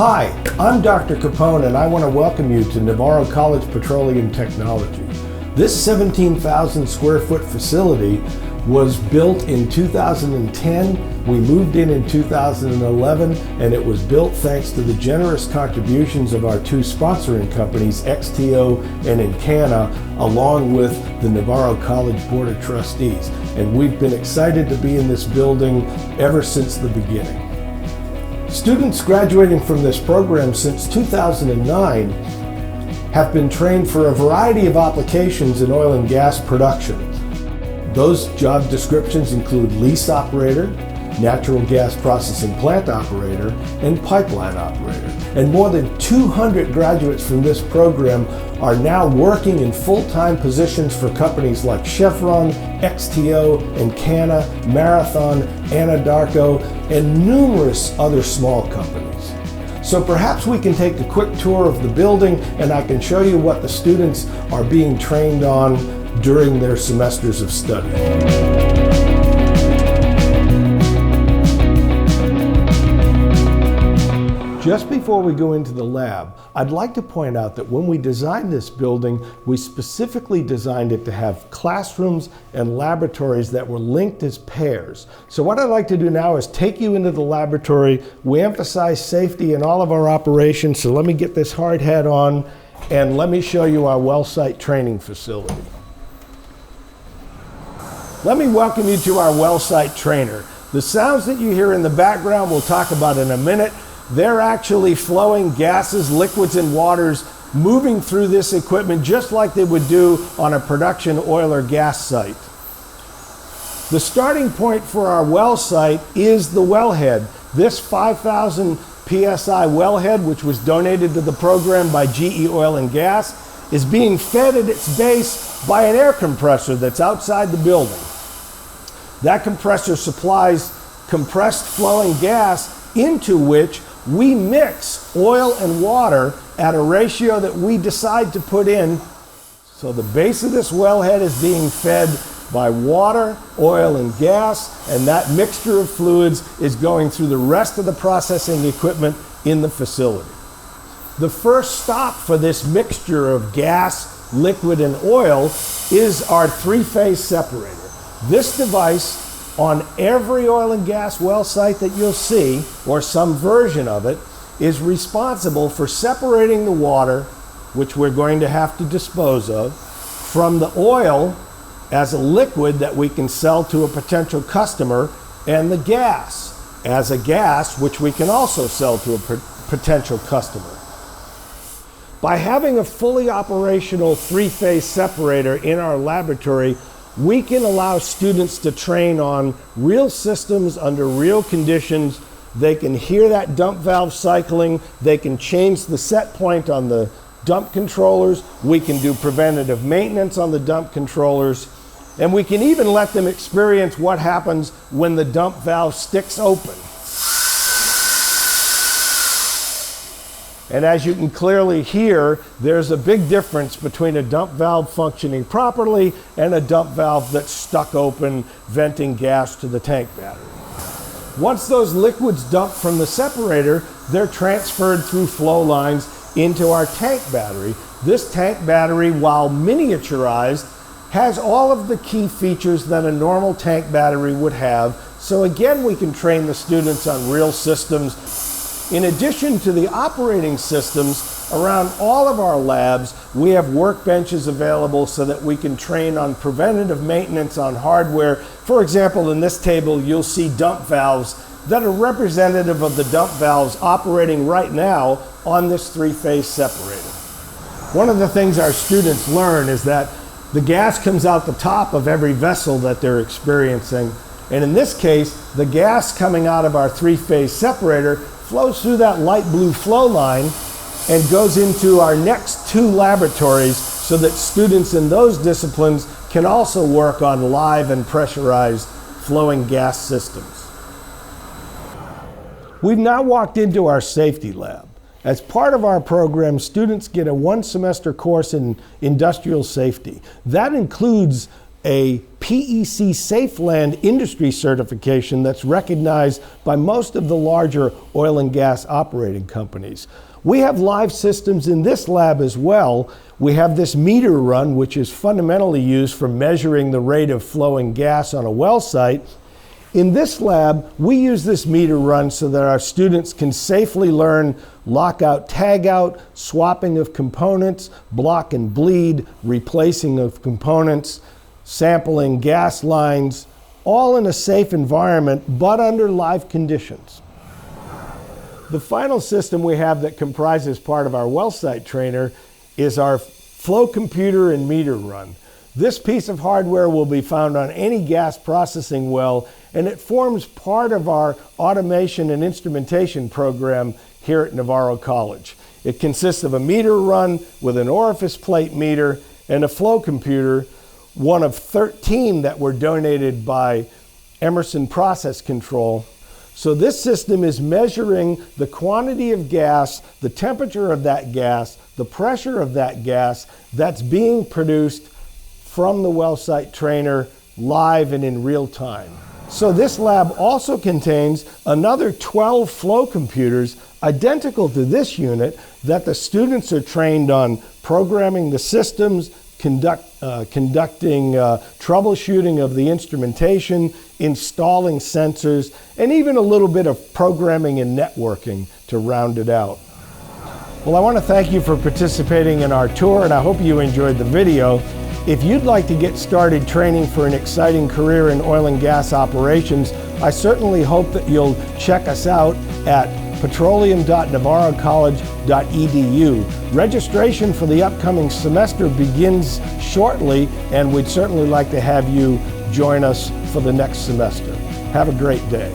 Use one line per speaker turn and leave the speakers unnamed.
Hi, I'm Dr. Capone and I want to welcome you to Navarro College Petroleum Technology. This 17,000 square foot facility was built in 2010. We moved in 2011, and it was built thanks to the generous contributions of our two sponsoring companies, XTO and Encana, along with the Navarro College Board of Trustees. And we've been excited to be in this building ever since the beginning. Students graduating from this program since 2009 have been trained for a variety of applications in oil and gas production. Those job descriptions include lease operator, natural gas processing plant operator, and pipeline operator. And more than 200 graduates from this program are now working in full-time positions for companies like Chevron, XTO, Encana, Marathon, Anadarko, and numerous other small companies. So perhaps we can take a quick tour of the building and I can show you what the students are being trained on during their semesters of study. Just before we go into the lab, I'd like to point out that when we designed this building, we specifically designed it to have classrooms and laboratories that were linked as pairs. So what I'd like to do now is take you into the laboratory. We emphasize safety in all of our operations, so let me get this hard hat on and let me show you our well site training facility. Let me welcome you to our well site trainer. The sounds that you hear in the background we'll talk about in a minute. They're actually flowing gases, liquids, and waters moving through this equipment just like they would do on a production oil or gas site. The starting point for our well site is the wellhead. This 5,000 PSI wellhead, which was donated to the program by GE Oil and Gas, is being fed at its base by an air compressor that's outside the building. That compressor supplies compressed flowing gas into which we mix oil and water at a ratio that we decide to put in. So the base of this wellhead is being fed by water, oil, and gas, and that mixture of fluids is going through the rest of the processing equipment in the facility. The first stop for this mixture of gas, liquid, and oil is our three-phase separator. This device on every oil and gas well site that you'll see, or some version of it, is responsible for separating the water, which we're going to have to dispose of, from the oil as a liquid that we can sell to a potential customer, and the gas as a gas, which we can also sell to a potential customer. By having a fully operational three-phase separator in our laboratory, we can allow students to train on real systems under real conditions. They can hear that dump valve cycling. They can change the set point on the dump controllers. We can do preventative maintenance on the dump controllers. And we can even let them experience what happens when the dump valve sticks open. And as you can clearly hear, there's a big difference between a dump valve functioning properly and a dump valve that's stuck open, venting gas to the tank battery. Once those liquids dump from the separator, they're transferred through flow lines into our tank battery. This tank battery, while miniaturized, has all of the key features that a normal tank battery would have. So again, we can train the students on real systems. In addition to the operating systems, around all of our labs, we have workbenches available so that we can train on preventative maintenance on hardware. For example, in this table, you'll see dump valves that are representative of the dump valves operating right now on this three-phase separator. One of the things our students learn is that the gas comes out the top of every vessel that they're experiencing. And in this case, the gas coming out of our three-phase separator flows through that light blue flow line and goes into our next two laboratories so that students in those disciplines can also work on live and pressurized flowing gas systems. We've now walked into our safety lab. As part of our program, students get a one-semester course in industrial safety. That includes a PEC Safe Land industry certification that's recognized by most of the larger oil and gas operating companies. We have live systems in this lab as well. We have this meter run, which is fundamentally used for measuring the rate of flowing gas on a well site. In this lab, we use this meter run so that our students can safely learn lockout, tagout, swapping of components, block and bleed, replacing of components, sampling gas lines, all in a safe environment, but under live conditions. The final system we have that comprises part of our well site trainer is our flow computer and meter run. This piece of hardware will be found on any gas processing well, and it forms part of our automation and instrumentation program here at Navarro College. It consists of a meter run with an orifice plate meter and a flow computer, one of 13 that were donated by Emerson Process Control. So this system is measuring the quantity of gas, the temperature of that gas, the pressure of that gas that's being produced from the well site trainer live and in real time. So this lab also contains another 12 flow computers identical to this unit that the students are trained on programming the systems, conducting troubleshooting of the instrumentation, installing sensors, and even a little bit of programming and networking to round it out. Well, I want to thank you for participating in our tour, and I hope you enjoyed the video. If you'd like to get started training for an exciting career in oil and gas operations, I certainly hope that you'll check us out at petroleum.navarrocollege.edu. Registration for the upcoming semester begins shortly, and we'd certainly like to have you join us for the next semester. Have a great day.